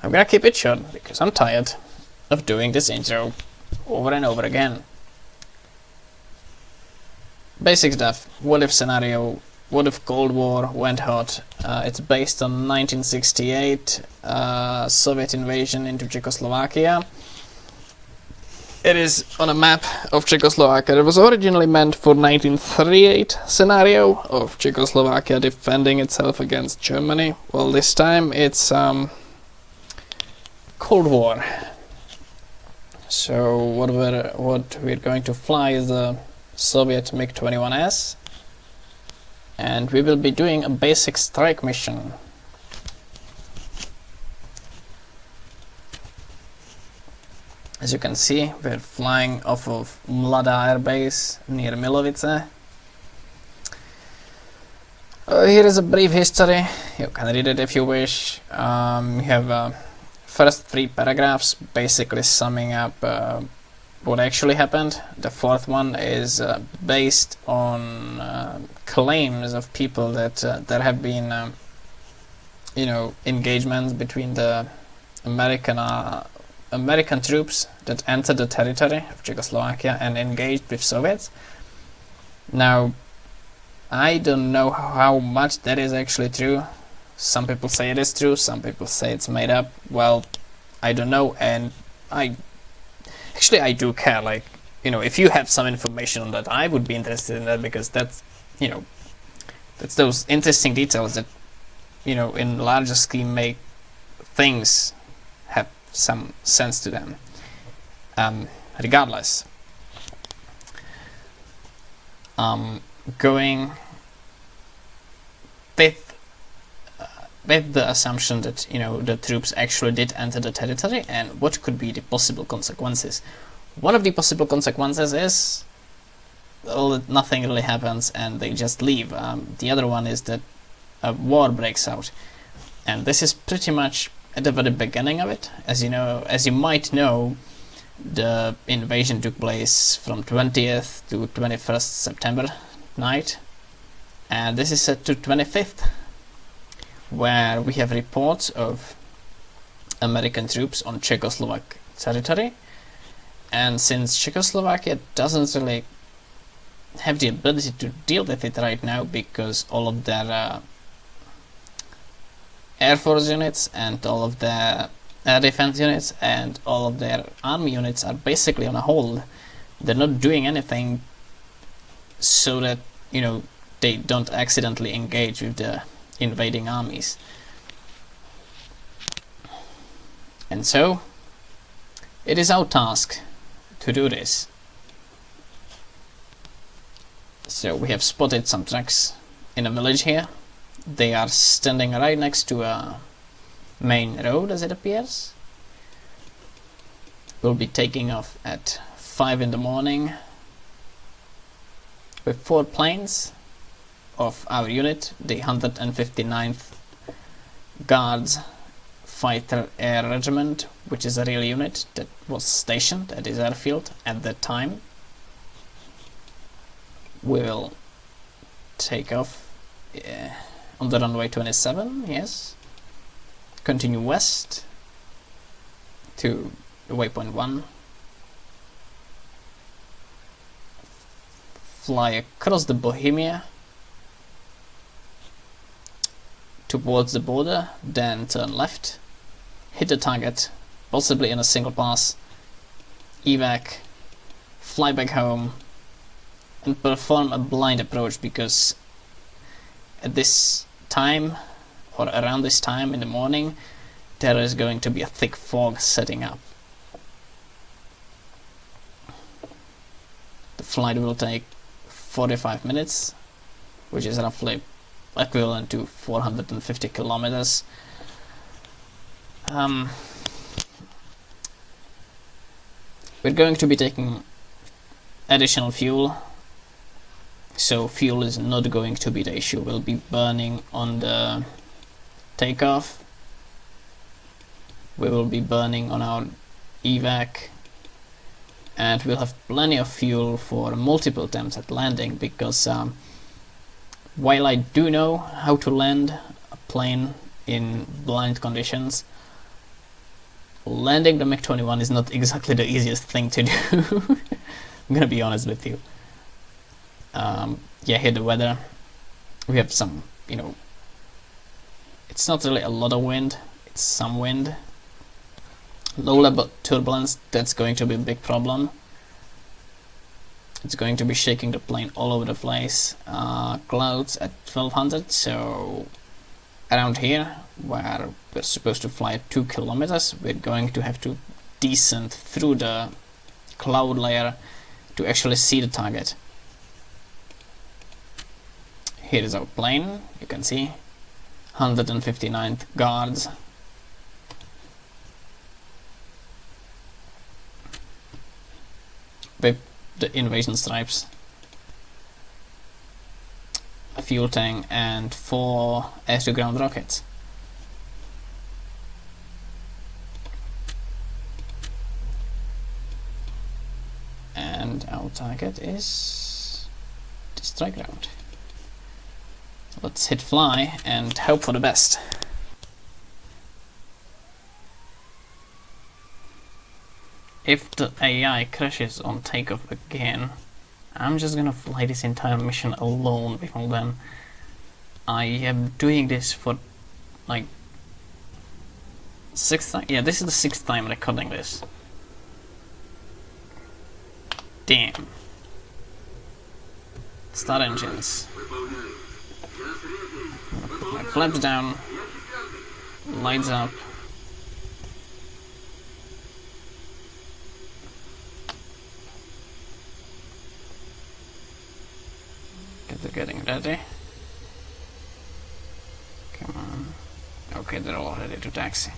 I'm gonna keep it short because I'm tired of doing this intro over and over again. Basic stuff. What if scenario? What if Cold War went hot? It's based on 1968 Soviet invasion into Czechoslovakia. It is on a map of Czechoslovakia. It was originally meant for 1938 scenario of Czechoslovakia defending itself against Germany. Well, this time it's Cold War. So what we're going to fly is the Soviet MiG-21S, and we will be doing a basic strike mission. As you can see, we're flying off of Mlada Air Base near Milovice. Here is a brief history. You can read it if you wish. You have first 3 paragraphs basically summing up what actually happened. The 4th one is based on claims of people that there have been, engagements between the American troops that entered the territory of Czechoslovakia and engaged with Soviets. Now, I don't know how much that is actually true. Some people say it is true, some people say it's made up. Well, I don't know, and I do care. Like, if you have some information on that, I would be interested in that, because that's those interesting details that, in larger scheme make things have some sense to them. Regardless, going with the assumption that the troops actually did enter the territory, and what could be the possible consequences. One of the possible consequences is nothing really happens and they just leave. The other one is that a war breaks out, and this is pretty much at the very beginning of it. As you might know, the invasion took place from 20th to 21st September night, and this is set to 25th, where we have reports of American troops on Czechoslovak territory. And since Czechoslovakia doesn't really have the ability to deal with it right now, because all of their Air Force units and all of their air defense units and all of their army units are basically on a hold. They're not doing anything so that they don't accidentally engage with the invading armies. And so it is our task to do this. So we have spotted some trucks in a village here. They are standing right next to a main road, as it appears. We'll be taking off at 5 in the morning with 4 planes of our unit, the 159th Guards Fighter Air Regiment, which is a real unit that was stationed at this airfield at that time. We will take off on the runway 27, yes. Continue west to waypoint 1. Fly across the Bohemia towards the border, then turn left, hit the target, possibly in a single pass, evac, fly back home, and perform a blind approach, because at this time, or around this time in the morning, there is going to be a thick fog setting up. The flight will take 45 minutes, which is roughly equivalent to 450 kilometers. We're going to be taking additional fuel, so fuel is not going to be the issue. We'll be burning on the takeoff, we will be burning on our evac, and we'll have plenty of fuel for multiple attempts at landing, because while I do know how to land a plane in blind conditions, landing the MiG-21 is not exactly the easiest thing to do. I'm gonna be honest with you. Yeah, here the weather. We have some, it's not really a lot of wind, it's some wind. Low level turbulence, that's going to be a big problem. It's going to be shaking the plane all over the place. Clouds at 1200, so around here, where we're supposed to fly at 2 kilometers, we're going to have to descend through the cloud layer to actually see the target. Here is our plane, you can see 159th guards. With the invasion stripes, a fuel tank, and 4 air-to-ground rockets. And our target is the strike ground. Let's hit fly and hope for the best. If the AI crashes on takeoff again, I'm just gonna fly this entire mission alone before then. I am doing this for like 6th time. Yeah, this is the 6th time recording this. Damn. Start engines. Put my flaps down. Lights up. They're getting ready. Come on. Okay, they're all ready to taxi.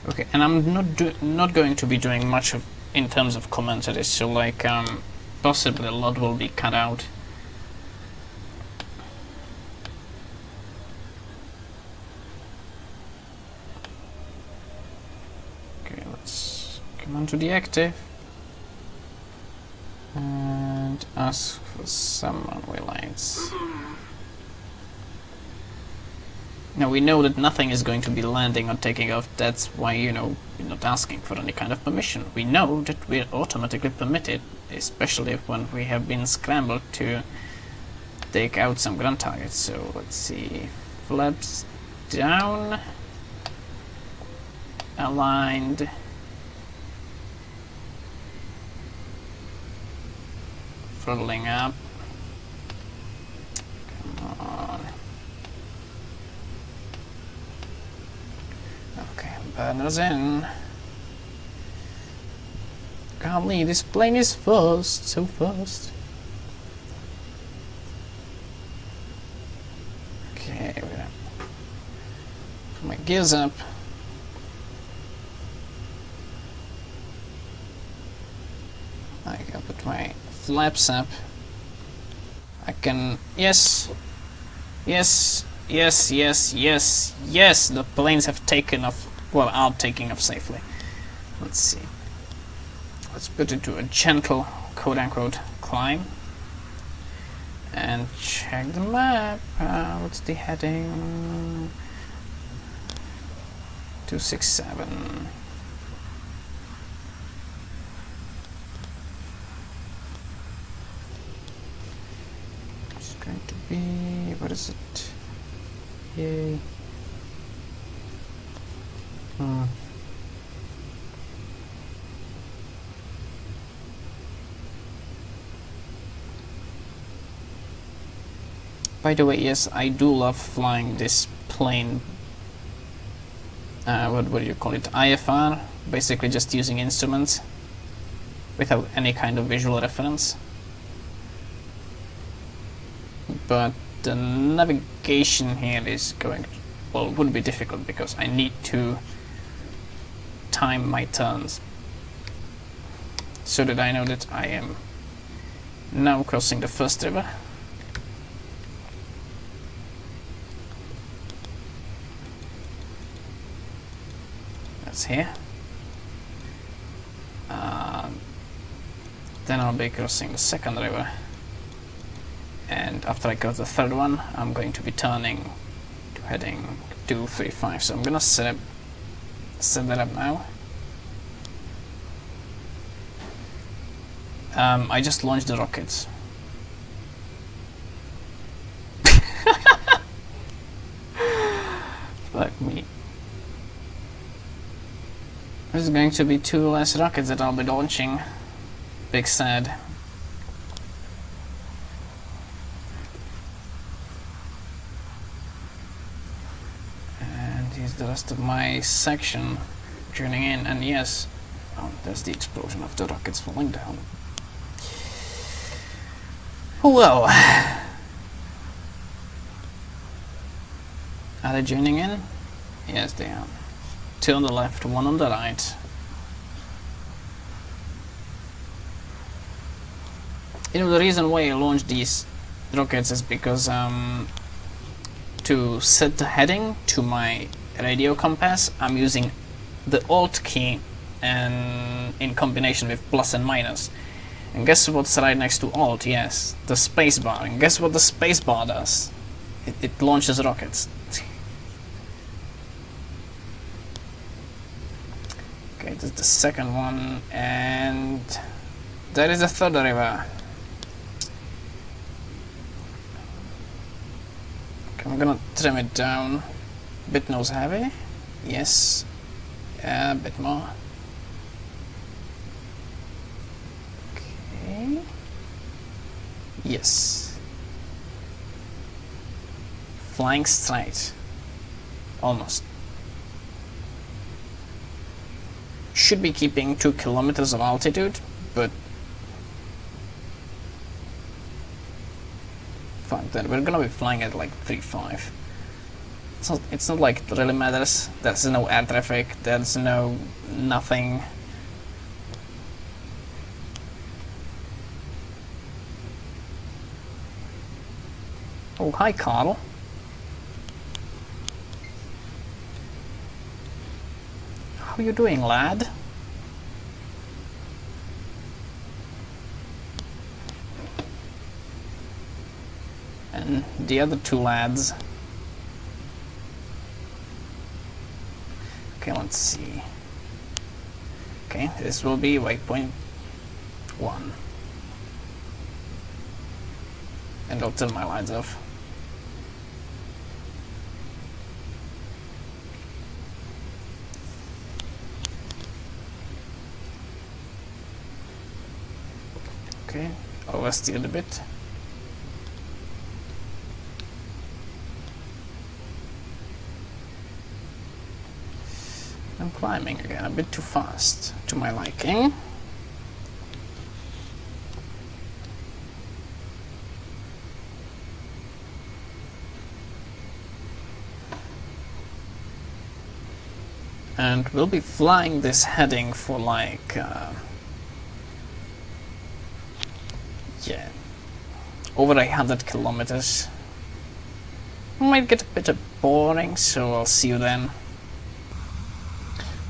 Okay, and I'm not going to be doing much of in terms of commentary, so like possibly a lot will be cut out. Okay, let's come on to the active and ask for some runway lights. Now we know that nothing is going to be landing or taking off, that's why, we're not asking for any kind of permission. We know that we're automatically permitted, especially when we have been scrambled to take out some ground targets. So let's see, flaps down, aligned, throttling up, come on. Okay, burners in. Golly, this plane is fast, so fast. Okay, put my gears up, get my flaps up, I can... Yes! Yes! Yes, yes, yes, yes! The planes have taken off, well, are taking off safely. Let's see. Let's put it to a gentle, quote-unquote, climb. And check the map. What's the heading? 267. It's going to be... what is it? Yay. By the way, yes, I do love flying this plane. What do you call it? IFR, basically just using instruments without any kind of visual reference. But the navigation here is going, well, would be difficult because I need to time my turns so that I know that I am now crossing the first river. That's here. Then I'll be crossing the second river. And after I cross the third one, I'm going to be turning to heading 235. So I'm gonna set that up now. I just launched the rockets. Fuck me. There's going to be 2 less rockets that I'll be launching. Big sad. The rest of my section joining in, and yes, oh, there's the explosion of the rockets falling down. Well, are they joining in? Yes, they are. 2 on the left, 1 on the right. You know, the reason why I launched these rockets is because to set the heading to my radio compass, I'm using the Alt key and in combination with plus and minus. And guess what's right next to Alt? Yes, the spacebar. And guess what the spacebar does? It launches rockets. Okay, this is the second one, and there is a third river. Okay, I'm gonna trim it down. Bit nose heavy, yes, a bit more. Okay, yes, flying straight, almost. Should be keeping 2 kilometers of altitude, but fuck that, we're gonna be flying at like 3.5. It's not like it really matters. There's no air traffic, there's no nothing. Oh, hi Carl. How you doing, lad? And the other 2 lads. Okay, let's see. Okay, this will be waypoint 1. And I'll turn my lights off. Okay, oversteered a bit. I'm climbing again, a bit too fast, to my liking. And we'll be flying this heading for like over 100 kilometers. Might get a bit boring, so I'll see you then.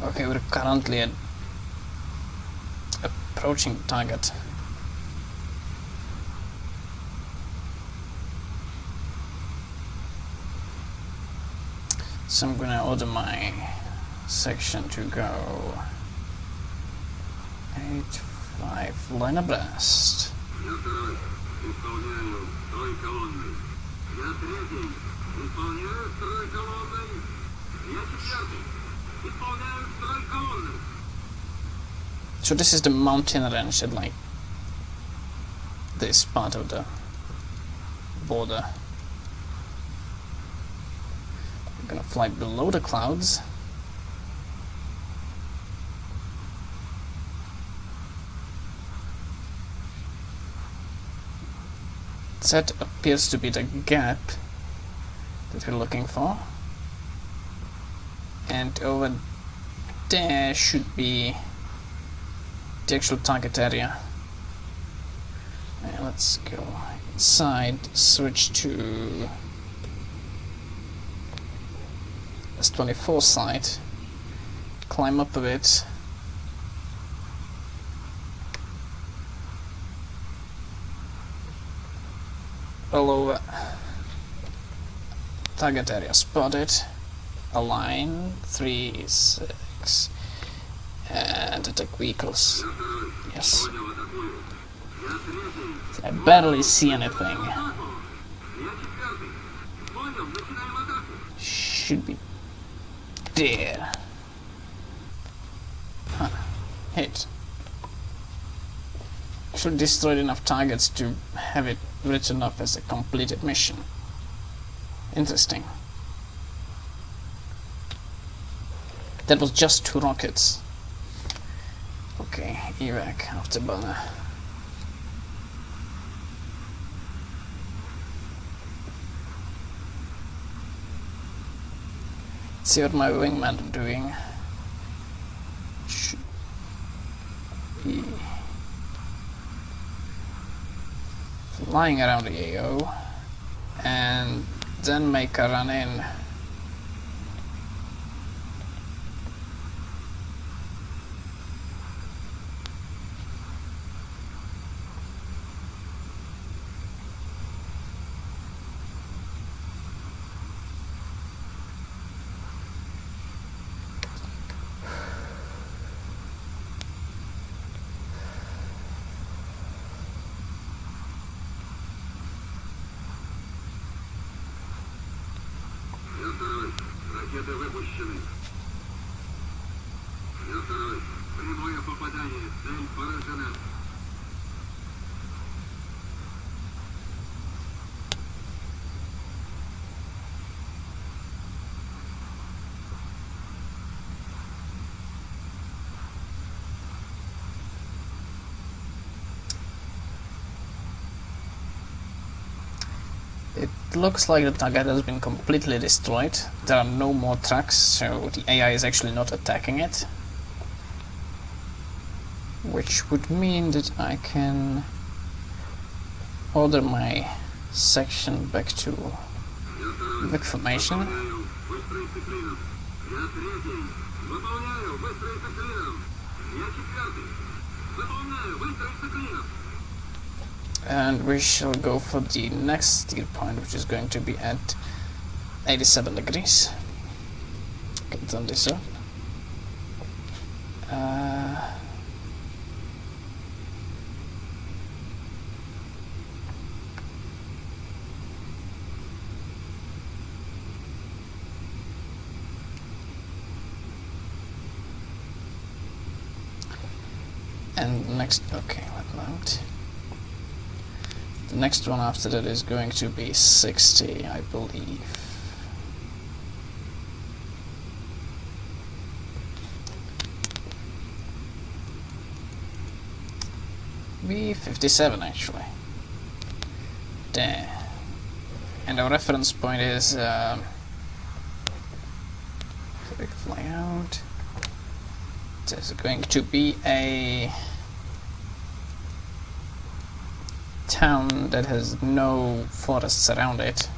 Okay, we're currently approaching target. So I'm gonna order my section to go 8-5 line abreast. So this is the mountain range at like this part of the border. I'm gonna fly below the clouds. That appears to be the gap that we're looking for. And over there should be the actual target area. And let's go inside, switch to S24 side, climb up a bit. All over. Target area spotted. Align 3-6 and attack vehicles. Yes. I barely see anything. Should be there. Huh. Hit. Actually destroyed enough targets to have it written off as a completed mission. Interesting. That was just 2 rockets. Okay, evac afterburner. See what my wingman is doing. Should be flying around the AO and then make a run in. It looks like the target has been completely destroyed. There are no more tracks, so the AI is actually not attacking it. Which would mean that I can order my section back to MiG formation. And we shall go for the next steer point, which is going to be at 87 degrees. Can turn this up. And next, okay, let load. The next one after that is going to be 60, I believe. B57 actually. There. And our reference point is big fly out. There's going to be a town that has no forests around it.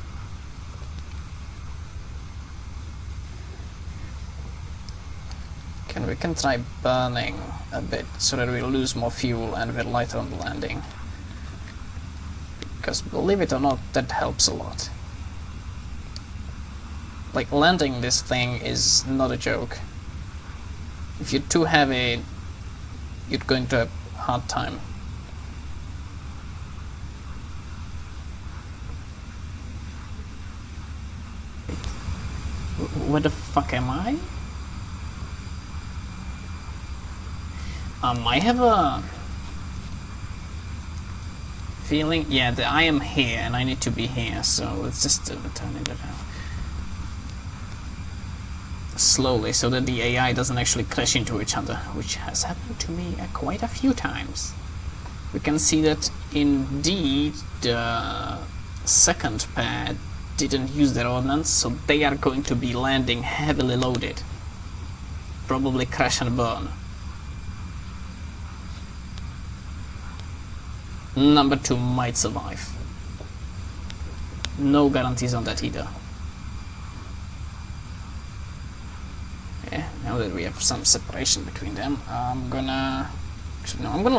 We can try burning a bit so that we lose more fuel and we're lighter on the landing. Because believe it or not, that helps a lot. Like, landing this thing is not a joke. If you're too heavy, you're going to have a hard time. Where the fuck am I? I have a feeling, yeah, that I am here and I need to be here, so let's just turn it around slowly so that the AI doesn't actually crash into each other, which has happened to me quite a few times. We can see that indeed the second pair didn't use their ordnance, so they are going to be landing heavily loaded. Probably crash and burn. Number 2 might survive. No guarantees on that either. Yeah, now that we have some separation between them, I'm gonna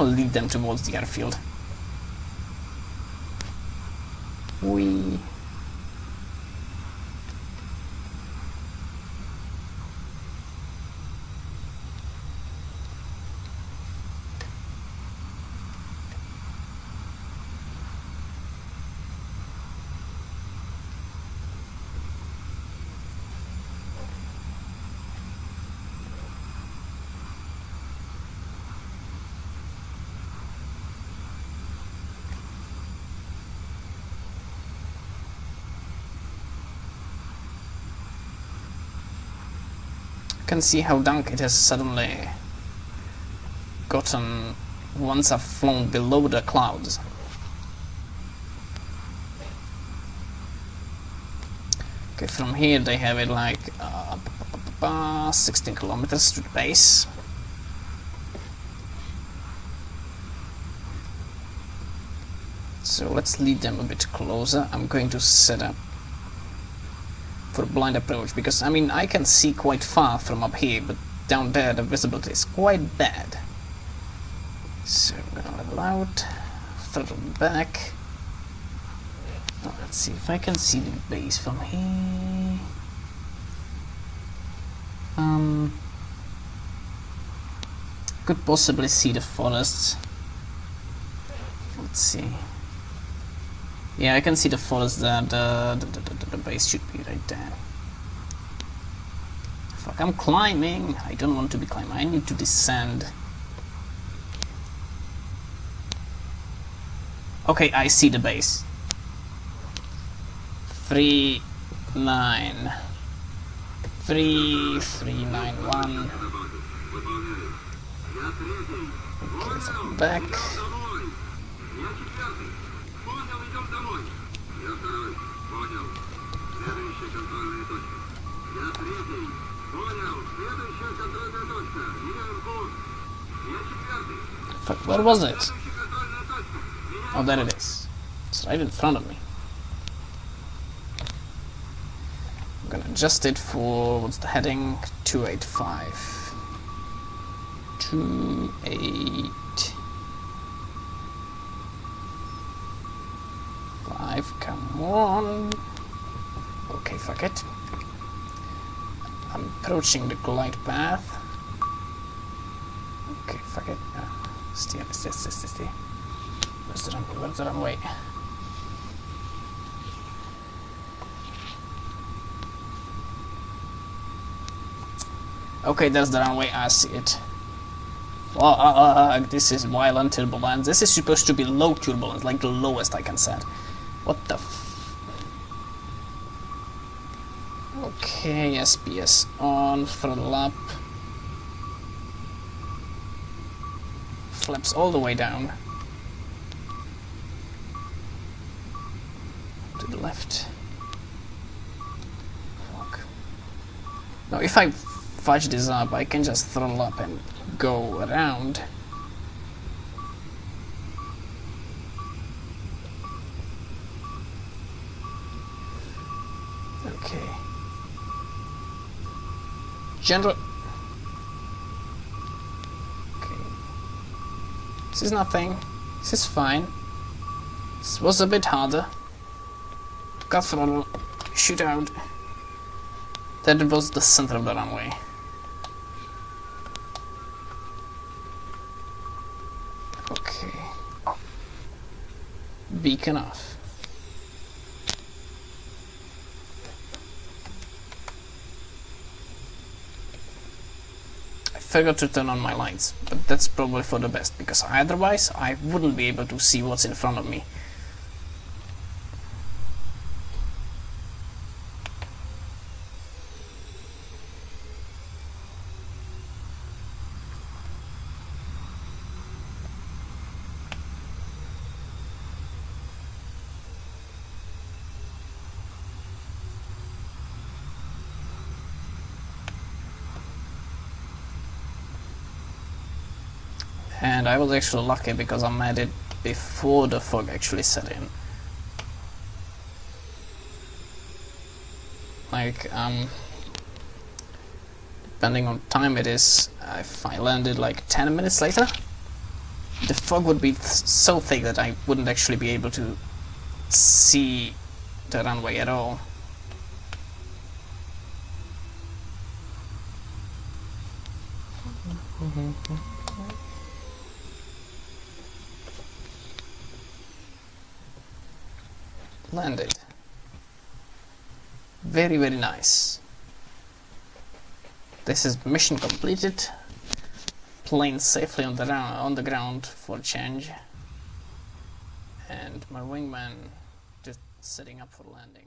lead them towards the airfield. We can see how dark it has suddenly gotten once I've flown below the clouds. Okay, from here they have it like 16 kilometers to the base. So let's lead them a bit closer. I'm going to set up for blind approach, because I mean I can see quite far from up here, but down there the visibility is quite bad. So I'm gonna level out, throttle back. Oh, let's see if I can see the base from here. Could possibly see the forests. Let's see. Yeah, I can see the forest there. The base should be right there. Fuck, I'm climbing. I don't want to be climbing. I need to descend. Okay, I see the base. 39391. Okay, so back. Fuck, where was it? Oh, there it is. It's right in front of me. I'm gonna adjust it for, what's the heading? 285. 285, come on. Okay, fuck it. I'm approaching the glide path. Okay, fuck it. Stay. Where's the runway? Okay, there's the runway, I see it. Fuck, this is violent turbulence. This is supposed to be low turbulence, like the lowest I can set. What the Okay, SPS on, throttle up. Flaps all the way down. To the left. Fuck. Now if I fudge this up, I can just throttle up and go around. Okay. General. Okay. This is nothing. This is fine. This was a bit harder. Cut throttle. Shoot out. That was the center of the runway. Okay. Beacon off. I forgot to turn on my lights, but that's probably for the best, because otherwise I wouldn't be able to see what's in front of me. And I was actually lucky because I made it before the fog actually set in. Like, depending on time it is, if I landed like 10 minutes later, the fog would be so thick that I wouldn't actually be able to see the runway at all. Landed. Very, very nice. This is mission completed. Plane safely on the ground for change. And my wingman just setting up for landing.